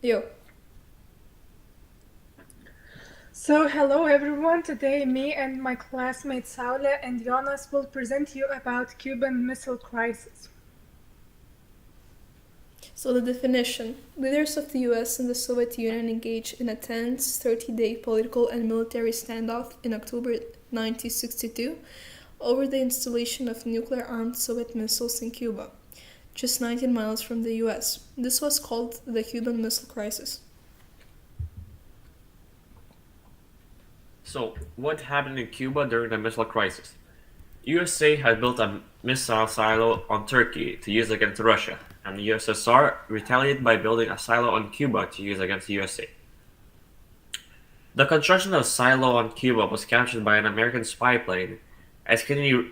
Yo. So, hello everyone. Today, me and my classmates Saule and Jonas will present you about Cuban Missile Crisis. So, the definition: leaders of the US and the Soviet Union engaged in a tense 30-day political and military standoff in October 1962 over the installation of nuclear armed Soviet missiles in Cuba, just 19 miles from the US. This was called the Cuban Missile Crisis. So, what happened in Cuba during the missile crisis? USA had built a missile silo on Turkey to use against Russia, and the USSR retaliated by building a silo on Cuba to use against the USA. The construction of a silo on Cuba was captured by an American spy plane, as Kennedy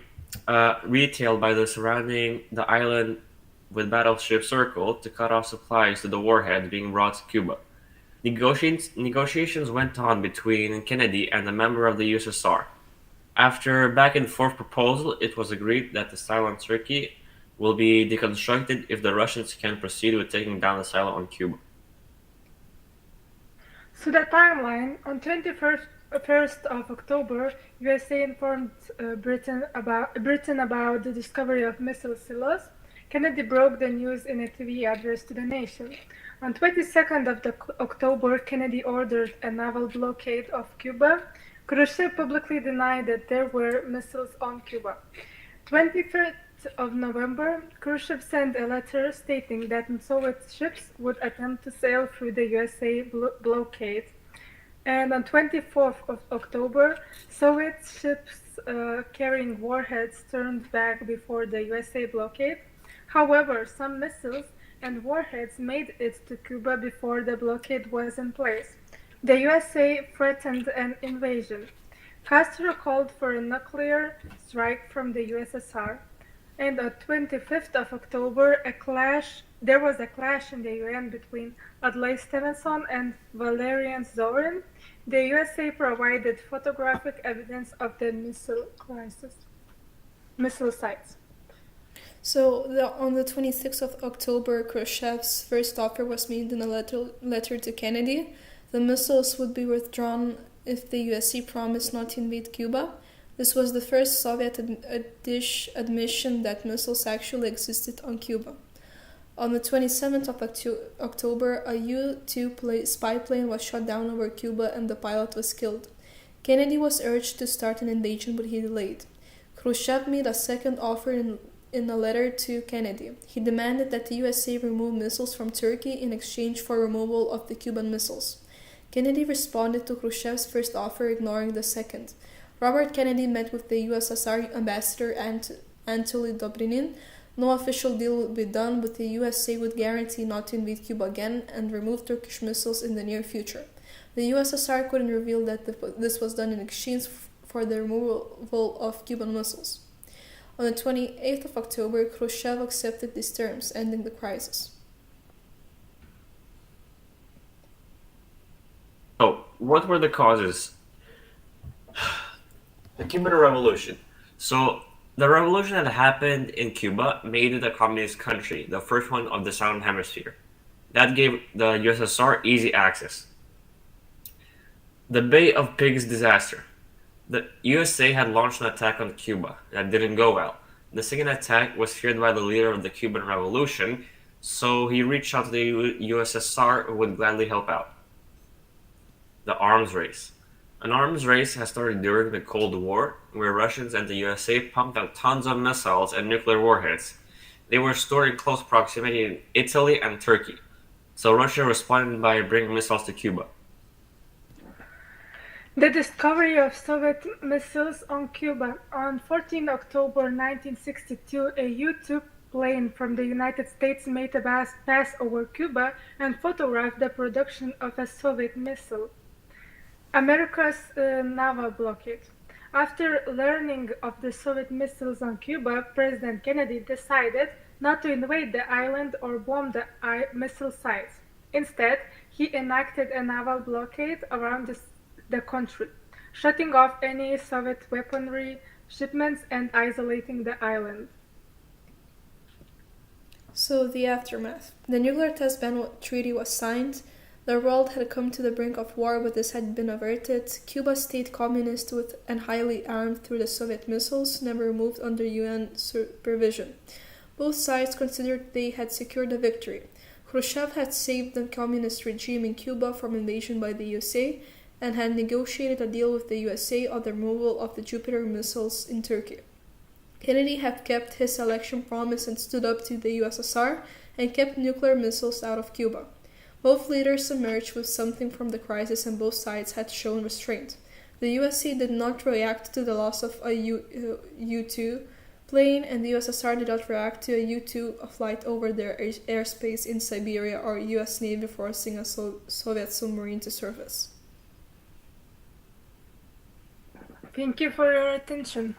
retailed by the surrounding the island with battleship Circle to cut off supplies to the warhead being brought to Cuba. Negotiations went on between Kennedy and a member of the USSR. After back-and-forth proposal, it was agreed that the silo on Turkey will be deconstructed if the Russians can proceed with taking down the silo on Cuba. So, the timeline on 21st of October, USA informed Britain about the discovery of missile silos. Kennedy broke the news in a TV address to the nation. On 22nd of October, Kennedy ordered a naval blockade of Cuba. Khrushchev publicly denied that there were missiles on Cuba. 23rd of November, Khrushchev sent a letter stating that Soviet ships would attempt to sail through the USA blockade. And on 24th of October, Soviet ships carrying warheads turned back before the USA blockade. However, some missiles and warheads made it to Cuba before the blockade was in place. The USA threatened an invasion. Castro called for a nuclear strike from the USSR. And on 25th of October, there was a clash in the UN between Adlai Stevenson and Valerian Zorin. The USA provided photographic evidence of the missile sites. So, on the 26th of October, Khrushchev's first offer was made in a letter to Kennedy. The missiles would be withdrawn if the USA promised not to invade Cuba. This was the first Soviet admission that missiles actually existed on Cuba. On the 27th of October, a U-2 spy plane was shot down over Cuba and the pilot was killed. Kennedy was urged to start an invasion, but he delayed. Khrushchev made a second offer in a letter to Kennedy. He demanded that the USA remove missiles from Turkey in exchange for removal of the Cuban missiles. Kennedy responded to Khrushchev's first offer, ignoring the second. Robert Kennedy met with the USSR ambassador Anatoly Dobrinin. No official deal would be done, but the USA would guarantee not to invade Cuba again and remove Turkish missiles in the near future. The USSR couldn't reveal that this was done in exchange for the removal of Cuban missiles. On the 28th of October, Khrushchev accepted these terms, ending the crisis. So, what were the causes? The Cuban Revolution. So, the revolution that happened in Cuba made it a communist country, the first one of the Southern Hemisphere. That gave the USSR easy access. The Bay of Pigs disaster. The USA had launched an attack on Cuba that didn't go well. The second attack was feared by the leader of the Cuban Revolution, so he reached out to the USSR who would gladly help out. The arms race. An arms race has started during the Cold War, where Russians and the USA pumped out tons of missiles and nuclear warheads. They were stored in close proximity in Italy and Turkey, so Russia responded by bringing missiles to Cuba. The discovery of Soviet missiles on Cuba. On 14 October 1962, a U-2 plane from the United States made a pass over Cuba and photographed the production of a Soviet missile. America's naval blockade. After learning of the Soviet missiles on Cuba, President Kennedy decided not to invade the island or bomb the missile sites. Instead, he enacted a naval blockade around the country, shutting off any Soviet weaponry shipments and isolating the island. So, the aftermath. The nuclear test ban treaty was signed. The world had come to the brink of war, but this had been averted. Cuba stayed communist and highly armed through the Soviet missiles, never moved under UN supervision. Both sides considered they had secured a victory. Khrushchev had saved the communist regime in Cuba from invasion by the USA and had negotiated a deal with the USA on the removal of the Jupiter missiles in Turkey. Kennedy had kept his election promise and stood up to the USSR and kept nuclear missiles out of Cuba. Both leaders emerged with something from the crisis and both sides had shown restraint. The USA did not react to the loss of a U-2 plane, and the USSR did not react to a U-2 flight over their airspace in Siberia or US Navy forcing a Soviet submarine to surface. Thank you for your attention.